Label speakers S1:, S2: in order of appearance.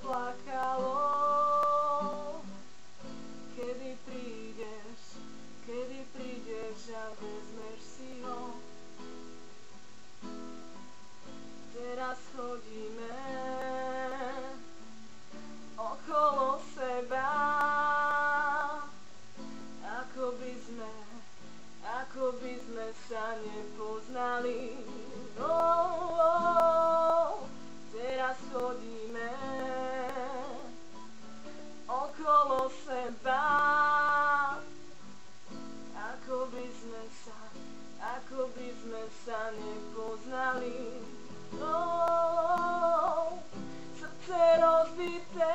S1: zaplakalo. Kedy prídeš a vezmeš si ho. Teraz chodíme okolo seba, ako by sme sa nepoznali. Teraz chodíme okolo seba, ako by sme sa nepoznali. Srdce rozbité,